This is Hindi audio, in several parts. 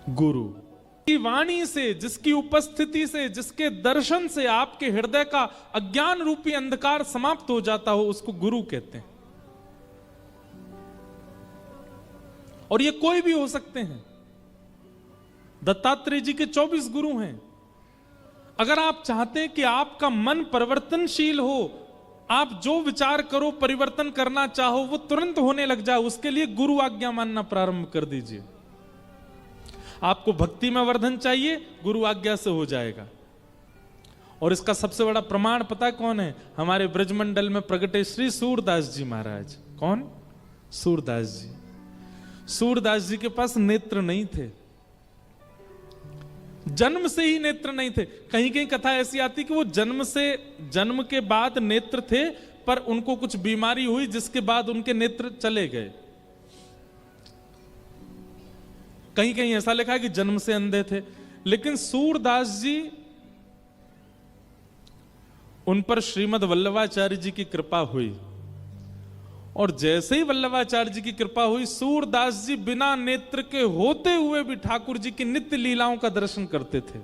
गुरु की वाणी से, जिसकी उपस्थिति से, जिसके दर्शन से आपके हृदय का अज्ञान रूपी अंधकार समाप्त हो जाता हो, उसको गुरु कहते हैं। और ये कोई भी हो सकते हैं। दत्तात्रेय जी के 24 गुरु हैं। अगर आप चाहते हैं कि आपका मन परिवर्तनशील हो, आप जो विचार करो, परिवर्तन करना चाहो, वो तुरंत होने लग जाए, उसके लिए गुरु आज्ञा मानना प्रारंभ कर दीजिए। आपको भक्ति में वर्धन चाहिए, गुरु आज्ञा से हो जाएगा। और इसका सबसे बड़ा प्रमाण पता कौन है? हमारे ब्रजमंडल में प्रगटे श्री सूरदास जी महाराज। कौन? सूरदास जी। सूरदास जी के पास नेत्र नहीं थे, जन्म से ही नेत्र नहीं थे। कहीं कहीं कथा ऐसी आती कि वो जन्म के बाद नेत्र थे, पर उनको कुछ बीमारी हुई जिसके बाद उनके नेत्र चले गए। कहीं कहीं ऐसा लिखा है कि जन्म से अंधे थे। लेकिन सूरदास जी, उन पर श्रीमद् वल्लभाचार्य जी की कृपा हुई, और जैसे ही वल्लभाचार्य जी की कृपा हुई, सूरदास जी बिना नेत्र के होते हुए भी ठाकुर जी की नित्य लीलाओं का दर्शन करते थे।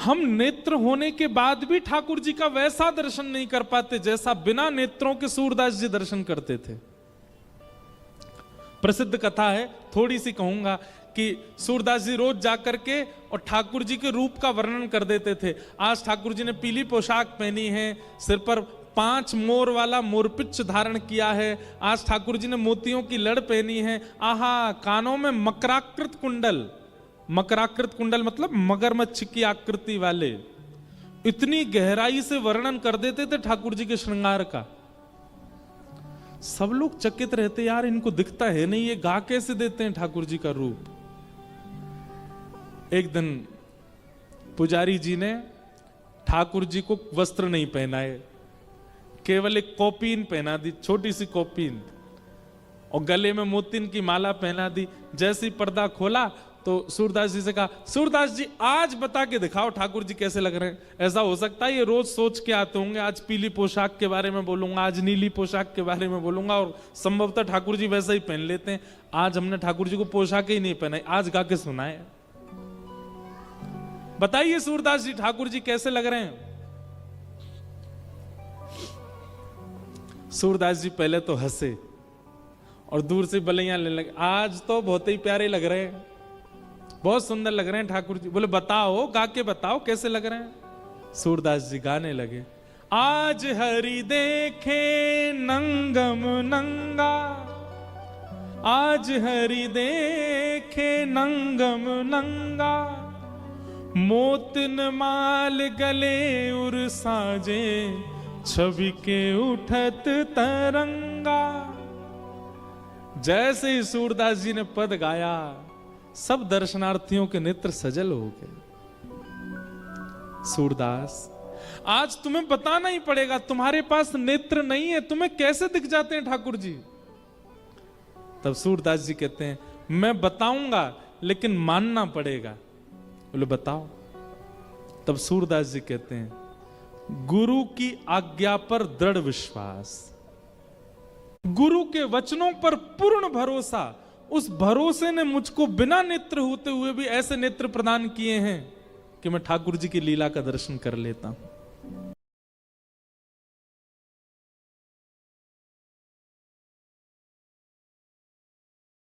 हम नेत्र होने के बाद भी ठाकुर जी का वैसा दर्शन नहीं कर पाते जैसा बिना नेत्रों के सूरदास जी दर्शन करते थे। प्रसिद्ध कथा है, थोड़ी सी कहूंगा, कि सूरदास जी रोज जाकर के और ठाकुर जी के रूप का वर्णन कर देते थे। आज ठाकुर जी ने पीली पोशाक पहनी है, सिर पर 5 मोर वाला मोरपिच्छ धारण किया है, आज ठाकुर जी ने मोतियों की लड़ पहनी है, आहा, कानों में मकराकृत कुंडल, मकराकृत कुंडल मतलब मगरमच्छ की आकृति वाले, इतनी गहराई से वर्णन कर देते थे ठाकुर जी के श्रृंगार का। सब लोग चकित रहते, यार इनको दिखता है नहीं, ये गा कैसे देते हैं ठाकुर जी का रूप। एक दिन पुजारी जी ने ठाकुर जी को वस्त्र नहीं पहनाए, केवल एक कौपीन पहना दी, छोटी सी कौपीन, और गले में मोतिन की माला पहना दी। जैसे ही पर्दा खोला तो सूरदास जी से कहा, सूरदास जी आज बता के दिखाओ ठाकुर जी कैसे लग रहे हैं। ऐसा हो सकता है ये रोज सोच के आते होंगे, आज पीली पोशाक के बारे में बोलूंगा, आज नीली पोशाक के बारे में बोलूंगा, और संभवतः ठाकुर जी वैसा ही पहन लेते हैं। आज हमने ठाकुर जी को पोशाक ही नहीं पहनाई, आज गा के सुनाए। बताइए सूरदास जी ठाकुर जी कैसे लग रहे हैं? सूरदास जी पहले तो हंसे और दूर से बलैया लेने लगे, आज तो बहुत ही प्यारे लग रहे हैं, बहुत सुंदर लग रहे हैं ठाकुर जी। बोले बताओ, गा के बताओ कैसे लग रहे हैं। सूरदास जी गाने लगे, आज हरि देखे नंगम नंगा, आज हरि देखे नंगम नंगा, मोतिन माल गले उर साजे, छवि के उठत तरंगा। जैसे ही सूरदास जी ने पद गाया, सब दर्शनार्थियों के नेत्र सजल हो गए। सूरदास, आज तुम्हें बताना ही पड़ेगा, तुम्हारे पास नेत्र नहीं है, तुम्हें कैसे दिख जाते हैं ठाकुर जी? तब सूरदास जी कहते हैं, मैं बताऊंगा लेकिन मानना पड़ेगा। बोले बताओ। तब सूरदास जी कहते हैं, गुरु की आज्ञा पर दृढ़ विश्वास, गुरु के वचनों पर पूर्ण भरोसा, उस भरोसे ने मुझको बिना नेत्र होते हुए भी ऐसे नेत्र प्रदान किए हैं कि मैं ठाकुर जी की लीला का दर्शन कर लेता हूं।